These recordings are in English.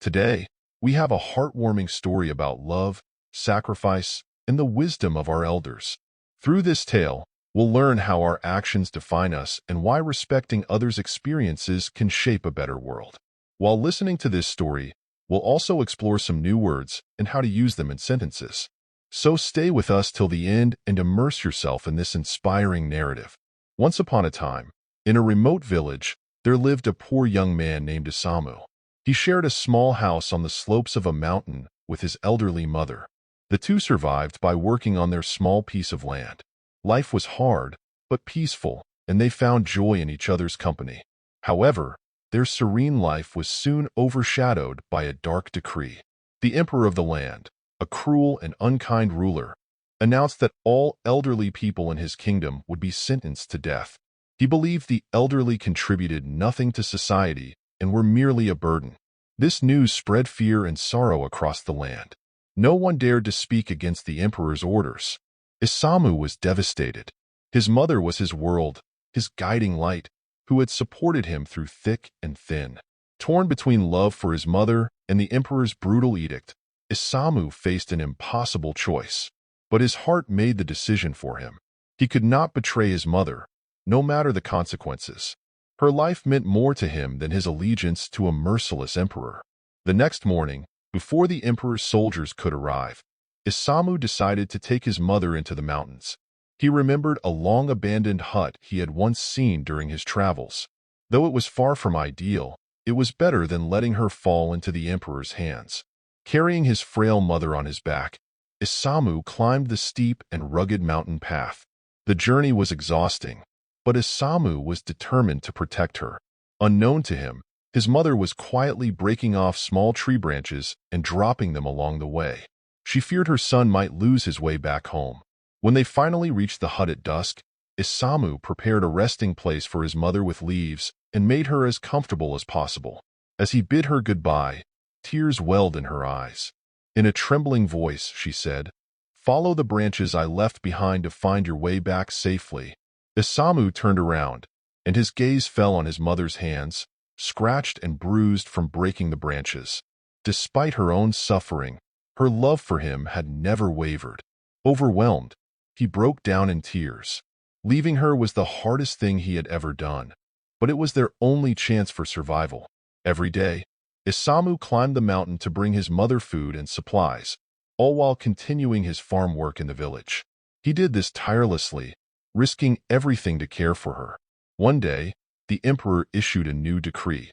Today, we have a heartwarming story about love, sacrifice, and the wisdom of our elders. Through this tale, we'll learn how our actions define us and why respecting others' experiences can shape a better world. While listening to this story, we'll also explore some new words and how to use them in sentences. So stay with us till the end and immerse yourself in this inspiring narrative. Once upon a time, in a remote village, there lived a poor young man named Isamu. He shared a small house on the slopes of a mountain with his elderly mother. The two survived by working on their small piece of land. Life was hard, but peaceful, and they found joy in each other's company. However, their serene life was soon overshadowed by a dark decree. The emperor of the land, a cruel and unkind ruler, announced that all elderly people in his kingdom would be sentenced to death. He believed the elderly contributed nothing to society and were merely a burden. This news spread fear and sorrow across the land. No one dared to speak against the emperor's orders. Isamu was devastated. His mother was his world, his guiding light, who had supported him through thick and thin. Torn between love for his mother and the emperor's brutal edict, Isamu faced an impossible choice. But his heart made the decision for him. He could not betray his mother, no matter the consequences. Her life meant more to him than his allegiance to a merciless emperor. The next morning, before the emperor's soldiers could arrive, Isamu decided to take his mother into the mountains. He remembered a long-abandoned hut he had once seen during his travels. Though it was far from ideal, it was better than letting her fall into the emperor's hands. Carrying his frail mother on his back, Isamu climbed the steep and rugged mountain path. The journey was exhausting, but Isamu was determined to protect her. Unknown to him, his mother was quietly breaking off small tree branches and dropping them along the way. She feared her son might lose his way back home. When they finally reached the hut at dusk, Isamu prepared a resting place for his mother with leaves and made her as comfortable as possible. As he bid her goodbye, tears welled in her eyes. In a trembling voice, she said, "Follow the branches I left behind to find your way back safely." Isamu turned around, and his gaze fell on his mother's hands, scratched and bruised from breaking the branches. Despite her own suffering, her love for him had never wavered. Overwhelmed, he broke down in tears. Leaving her was the hardest thing he had ever done, but it was their only chance for survival. Every day, Isamu climbed the mountain to bring his mother food and supplies, all while continuing his farm work in the village. He did this tirelessly, risking everything to care for her. One day, the emperor issued a new decree.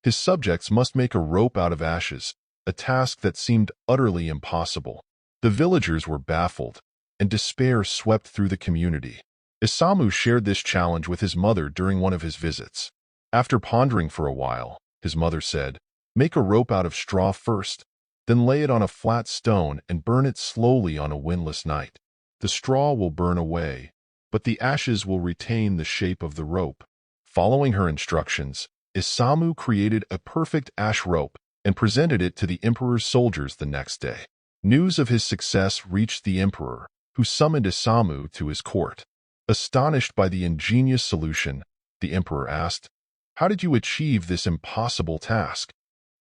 His subjects must make a rope out of ashes, a task that seemed utterly impossible. The villagers were baffled, and despair swept through the community. Isamu shared this challenge with his mother during one of his visits. After pondering for a while, his mother said, "Make a rope out of straw first, then lay it on a flat stone and burn it slowly on a windless night. The straw will burn away, but the ashes will retain the shape of the rope." Following her instructions, Isamu created a perfect ash rope and presented it to the emperor's soldiers the next day. News of his success reached the emperor, who summoned Isamu to his court. Astonished by the ingenious solution, the emperor asked, "How did you achieve this impossible task?"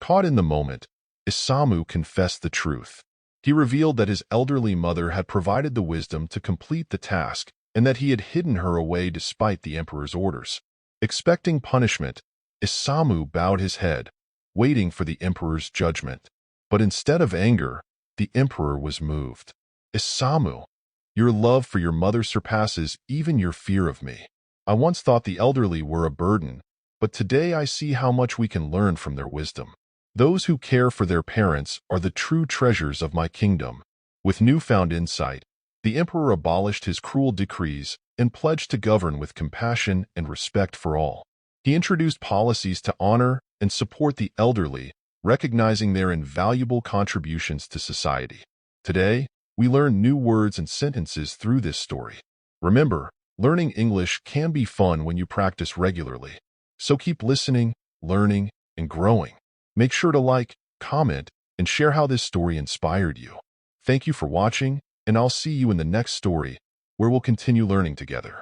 Caught in the moment, Isamu confessed the truth. He revealed that his elderly mother had provided the wisdom to complete the task and that he had hidden her away despite the emperor's orders. Expecting punishment, Isamu bowed his head, waiting for the emperor's judgment. But instead of anger, the emperor was moved. "Isamu, your love for your mother surpasses even your fear of me. I once thought the elderly were a burden, but today I see how much we can learn from their wisdom. Those who care for their parents are the true treasures of my kingdom." With newfound insight, the emperor abolished his cruel decrees and pledged to govern with compassion and respect for all. He introduced policies to honor and support the elderly, recognizing their invaluable contributions to society. Today, we learn new words and sentences through this story. Remember, learning English can be fun when you practice regularly. So keep listening, learning, and growing. Make sure to like, comment, and share how this story inspired you. Thank you for watching, and I'll see you in the next story, where we'll continue learning together.